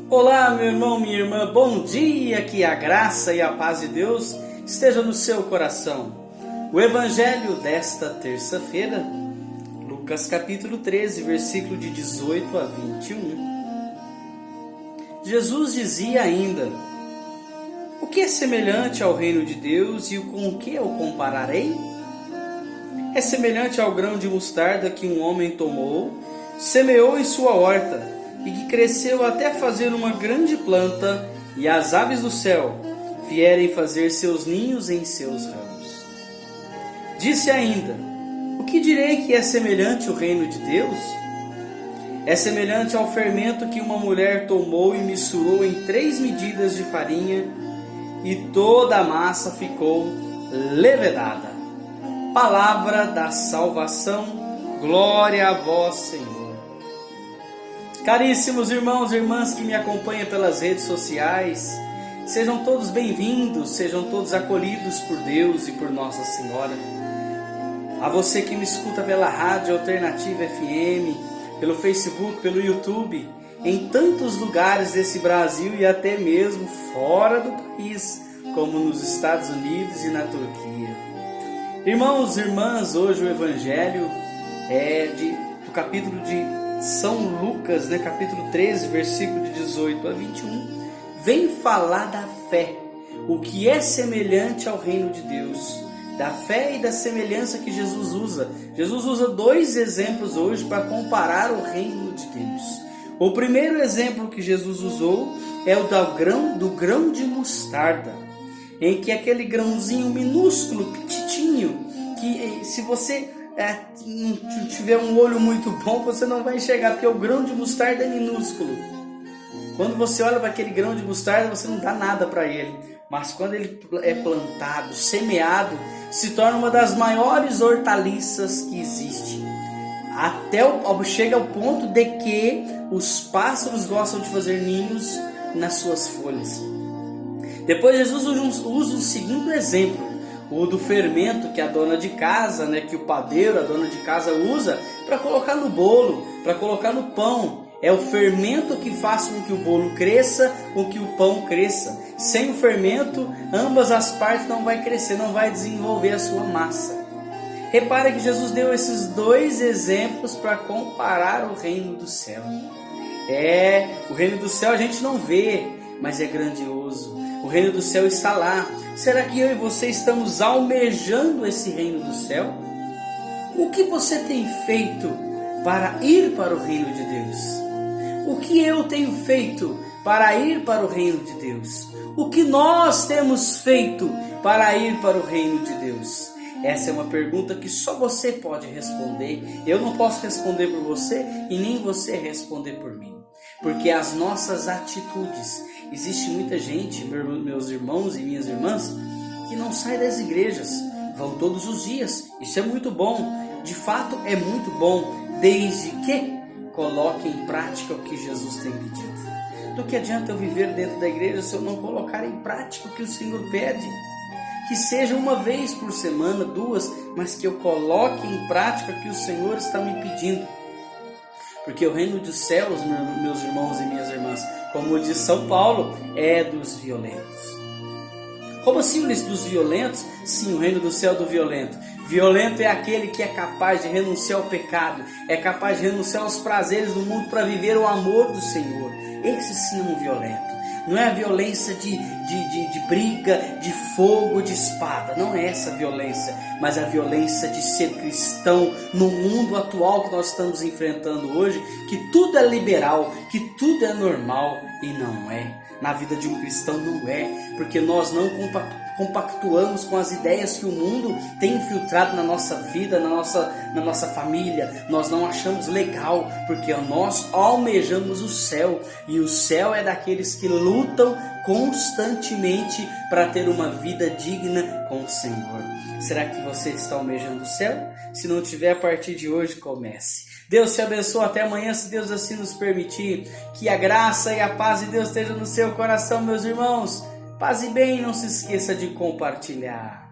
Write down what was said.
Olá, meu irmão, minha irmã, bom dia, que a graça e a paz de Deus esteja no seu coração. O evangelho desta terça-feira, Lucas capítulo 13, versículo de 18 a 21. Jesus dizia ainda: o que é semelhante ao reino de Deus e com o que eu compararei? É semelhante ao grão de mostarda que um homem tomou, semeou em sua horta, e que cresceu até fazer uma grande planta, e as aves do céu vierem fazer seus ninhos em seus ramos. Disse ainda: o que direi que é semelhante ao reino de Deus? É semelhante ao fermento que uma mulher tomou e misturou em 3 medidas de farinha, e toda a massa ficou levedada. Palavra da salvação, glória a vós, Senhor. Caríssimos irmãos e irmãs que me acompanham pelas redes sociais, sejam todos bem-vindos, sejam todos acolhidos por Deus e por Nossa Senhora. A você que me escuta pela Rádio Alternativa FM, pelo Facebook, pelo YouTube, em tantos lugares desse Brasil e até mesmo fora do país, como nos Estados Unidos e na Turquia. Irmãos e irmãs, hoje o Evangelho é do capítulo de São Lucas, capítulo 13, versículo de 18 a 21, vem falar da fé, o que é semelhante ao reino de Deus, da fé e da semelhança que Jesus usa. Jesus usa 2 exemplos hoje para comparar o reino de Deus. O primeiro exemplo que Jesus usou é o do grão de mostarda, em que aquele grãozinho minúsculo, petitinho, que se você não tiver um olho muito bom, você não vai enxergar, porque o grão de mostarda é minúsculo. Quando você olha para aquele grão de mostarda, você não dá nada para ele. Mas quando ele é plantado, semeado, se torna uma das maiores hortaliças que existe. Chega ao ponto de que os pássaros gostam de fazer ninhos nas suas folhas. Depois Jesus usa um segundo exemplo, o do fermento que a dona de casa, que o padeiro, a dona de casa usa para colocar no bolo, para colocar no pão. É o fermento que faz com que o bolo cresça, com que o pão cresça. Sem o fermento, ambas as partes não vai crescer, não vai desenvolver a sua massa. Repare que Jesus deu esses 2 exemplos para comparar o reino do céu. O reino do céu a gente não vê, mas é grandioso. O reino do céu está lá. Será que eu e você estamos almejando esse reino do céu? O que você tem feito para ir para o reino de Deus? O que eu tenho feito para ir para o reino de Deus? O que nós temos feito para ir para o reino de Deus? Essa é uma pergunta que só você pode responder. Eu não posso responder por você e nem você responder por mim. Porque as nossas atitudes, existe muita gente, meus irmãos e minhas irmãs, que não sai das igrejas, vão todos os dias. Isso é muito bom, de fato é muito bom, desde que coloque em prática o que Jesus tem pedido. Do que adianta eu viver dentro da igreja se eu não colocar em prática o que o Senhor pede? Que seja uma vez por semana, 2, mas que eu coloque em prática o que o Senhor está me pedindo. Porque o reino dos céus, meus irmãos e minhas irmãs, como diz São Paulo, é dos violentos. Como assim dos violentos? Sim, o reino do céu é do violento. Violento é aquele que é capaz de renunciar ao pecado, é capaz de renunciar aos prazeres do mundo para viver o amor do Senhor. Esse sim é um violento. Não é a violência de briga, de fogo, de espada. Não é essa a violência, mas a violência de ser cristão no mundo atual que nós estamos enfrentando hoje, que tudo é liberal, que tudo é normal, e não é. Na vida de um cristão não é, porque nós não compactuamos com as ideias que o mundo tem infiltrado na nossa vida, na nossa família. Nós não achamos legal, porque nós almejamos o céu, e o céu é daqueles que lutam constantemente para ter uma vida digna com o Senhor. Será que você está almejando o céu? Se não tiver, a partir de hoje comece. Deus te abençoe, até amanhã, se Deus assim nos permitir. Que a graça e a paz de Deus estejam no seu coração, meus irmãos. Paz e bem, não se esqueça de compartilhar.